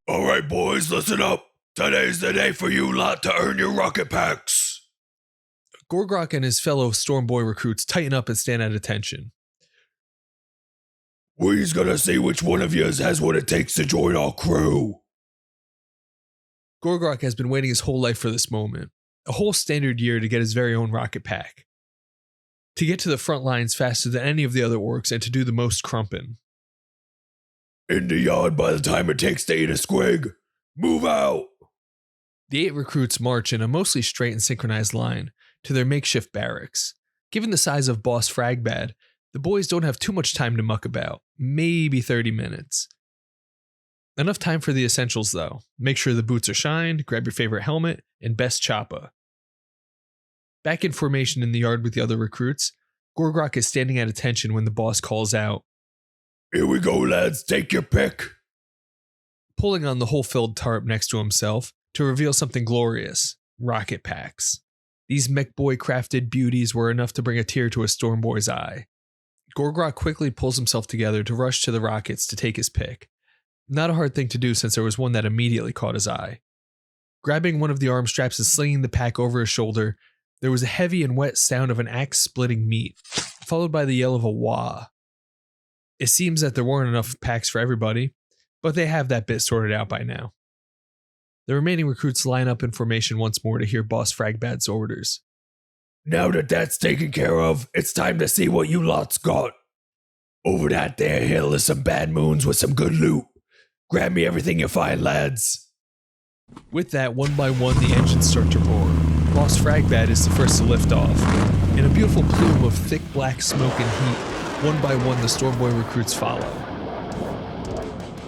Alright, boys, listen up. Today's the day for you lot to earn your rocket packs. Gorgrok and his fellow Stormboy recruits tighten up and stand at attention. We's gonna see which one of yous has what it takes to join our crew. Gorgrok has been waiting his whole life for this moment, a whole standard year to get his very own rocket pack. To get to the front lines faster than any of the other orcs and to do the most crumpin'. In the yard by the time it takes to eat a squig. Move out! The 8 recruits march in a mostly straight and synchronized line to their makeshift barracks. Given the size of Boss Fragbad, the boys don't have too much time to muck about, maybe 30 minutes. Enough time for the essentials though. Make sure the boots are shined, grab your favorite helmet, and best choppa. Back in formation in the yard with the other recruits, Gorgrok is standing at attention when the boss calls out, "Here we go, lads, take your pick." Pulling on the hole-filled tarp next to himself to reveal something glorious, rocket packs. These mech boy crafted beauties were enough to bring a tear to a Stormboy's eye. Gorgrok quickly pulls himself together to rush to the rockets to take his pick. Not a hard thing to do since there was one that immediately caught his eye. Grabbing one of the arm straps and slinging the pack over his shoulder, there was a heavy and wet sound of an axe splitting meat, followed by the yell of a wah. It seems that there weren't enough packs for everybody, but they have that bit sorted out by now. The remaining recruits line up in formation once more to hear Boss Fragbad's orders. Now that that's taken care of, it's time to see what you lots got. Over that there hill is some bad moons with some good loot. Grab me everything you find, lads. With that, one by one, the engines start to roar. Boss Fragbad is the first to lift off. In a beautiful plume of thick black smoke and heat, one by one the Stormboy recruits follow.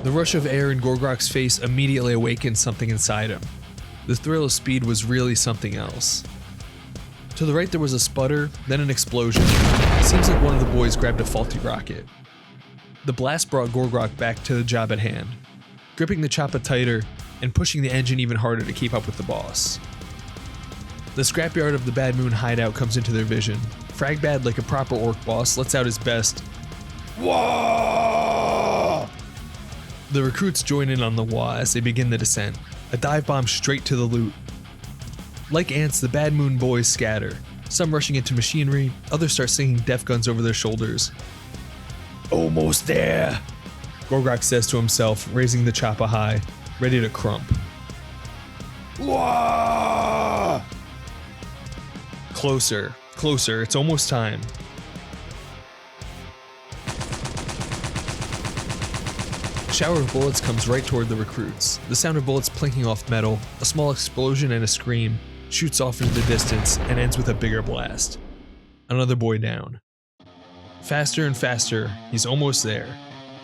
The rush of air in Gorgrok's face immediately awakened something inside him. The thrill of speed was really something else. To the right there was a sputter, then an explosion. It seems like one of the boys grabbed a faulty rocket. The blast brought Gorgrok back to the job at hand, gripping the choppa tighter and pushing the engine even harder to keep up with the boss. The scrapyard of the Bad Moon hideout comes into their vision. Fragbad, like a proper orc boss, lets out his best Whoa! The recruits join in on the wah as they begin the descent, a dive bomb straight to the loot. Like ants, the Bad Moon boys scatter, some rushing into machinery, others start singing death guns over their shoulders. Almost there. Gorgrok says to himself, raising the choppa high, ready to crump. Whoa! Closer, closer, it's almost time. A shower of bullets comes right toward the recruits. The sound of bullets plinking off metal, a small explosion and a scream, shoots off into the distance and ends with a bigger blast. Another boy down. Faster and faster, he's almost there.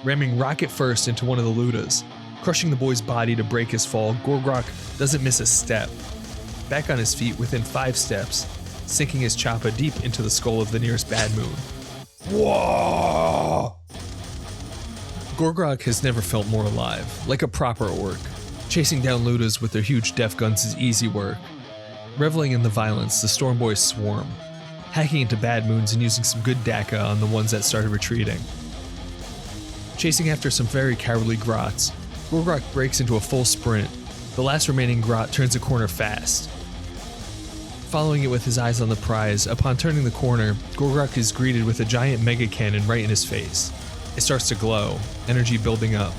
Ramming rocket first into one of the Ludas. Crushing the boy's body to break his fall, Gorgrok doesn't miss a step. Back on his feet within 5 steps, sinking his choppa deep into the skull of the nearest Bad Moon. Whoa! Gorgrok has never felt more alive, like a proper orc. Chasing down Ludas with their huge def guns is easy work. Reveling in the violence, the Stormboys swarm, hacking into Bad Moons and using some good Daka on the ones that started retreating. Chasing after some very cowardly grots, Gorgrok breaks into a full sprint. The last remaining grot turns a corner fast. Following it with his eyes on the prize, upon turning the corner, Gorgrok is greeted with a giant mega cannon right in his face. It starts to glow, energy building up.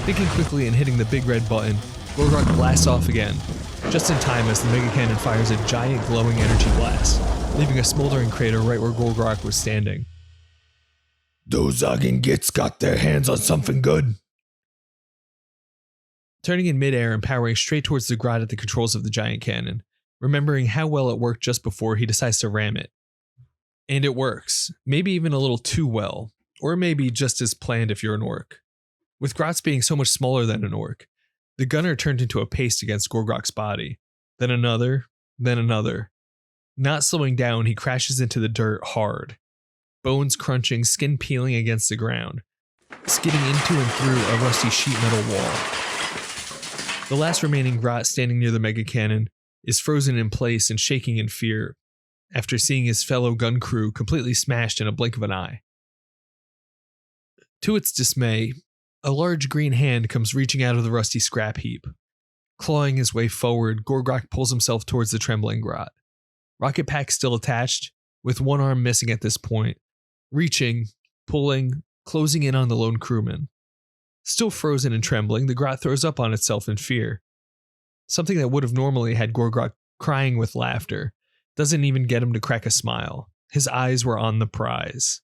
Thinking quickly and hitting the big red button, Gorgrok blasts off again, just in time as the mega cannon fires a giant glowing energy blast, leaving a smoldering crater right where Gorgrok was standing. Those Zogging gits got their hands on something good. Turning in midair and powering straight towards the grot at the controls of the giant cannon, remembering how well it worked just before, he decides to ram it. And it works, maybe even a little too well, or maybe just as planned if you're an orc. With grots being so much smaller than an orc, the gunner turned into a paste against Gorgrok's body, then another, then another. Not slowing down, he crashes into the dirt hard. Bones crunching, skin peeling against the ground, skidding into and through a rusty sheet metal wall. The last remaining grot standing near the mega cannon is frozen in place and shaking in fear after seeing his fellow gun crew completely smashed in a blink of an eye. To its dismay, A large green hand comes reaching out of the rusty scrap heap. Clawing his way forward, Gorgok pulls himself towards the trembling grot. Rocket Pack still attached, with one arm missing at this point, reaching, pulling, closing in on the lone crewman. Still frozen and trembling, the grot throws up on itself in fear. Something that would have normally had Gorgok crying with laughter doesn't even get him to crack a smile. His eyes were on the prize.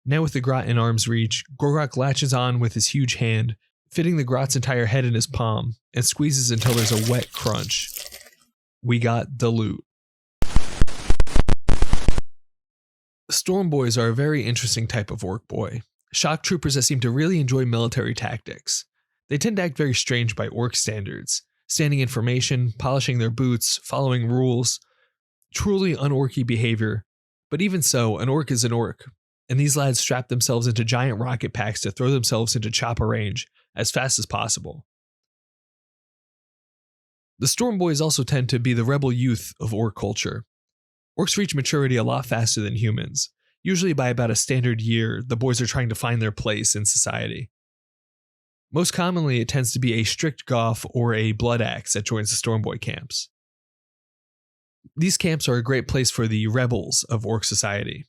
Now with the grot in arm's reach, Gorgok latches on with his huge hand, fitting the grot's entire head in his palm, and squeezes until there's a wet crunch. We got the loot. Storm Boys are a very interesting type of orc boy. Shock troopers that seem to really enjoy military tactics. They tend to act very strange by orc standards, standing in formation, polishing their boots, following rules. Truly unorky behavior, but even so, an orc is an orc, and these lads strap themselves into giant rocket packs to throw themselves into chopper range as fast as possible. The Storm Boys also tend to be the rebel youth of orc culture. Orcs reach maturity a lot faster than humans. Usually by about a standard year, the boys are trying to find their place in society. Most commonly, it tends to be a strict goth or a blood axe that joins the Storm Boy camps. These camps are a great place for the rebels of orc society,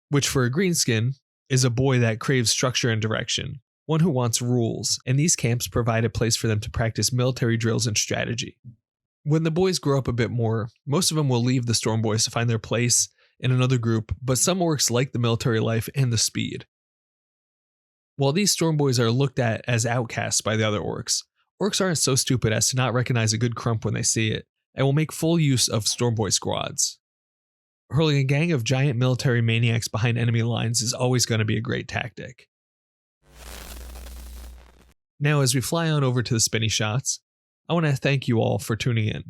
which for a greenskin is a boy that craves structure and direction, one who wants rules, and these camps provide a place for them to practice military drills and strategy. When the boys grow up a bit more, most of them will leave the Storm Boys to find their place in another group, but some orcs like the military life and the speed. While these Storm Boys are looked at as outcasts by the other orcs, orcs aren't so stupid as to not recognize a good crump when they see it, and will make full use of Storm Boy squads. Hurling a gang of giant military maniacs behind enemy lines is always going to be a great tactic. Now, as we fly on over to the spinny shots, I want to thank you all for tuning in.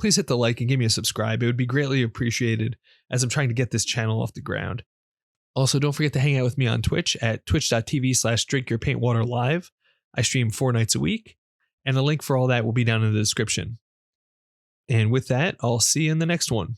Please hit the like and give me a subscribe. It would be greatly appreciated as I'm trying to get this channel off the ground. Also, don't forget to hang out with me on Twitch at twitch.tv/drinkyourpaintwaterlive. I stream 4 nights a week, and the link for all that will be down in the description. And with that, I'll see you in the next one.